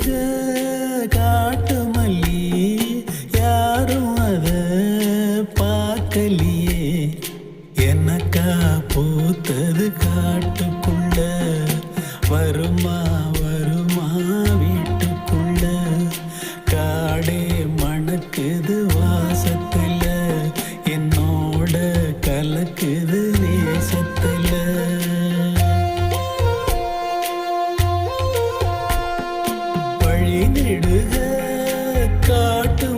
நெடுக காட்டு மல்லி யாரும் அத பார்க்கலியே எனக்கா பூத்தது காட்டுக்குள்ள வருமா வருமா வீட்டுக்குள்ள காடே மணக்குது வாசத்துல என்னோட கலக்குது நேசத்துல வழி நெடுக காட்டு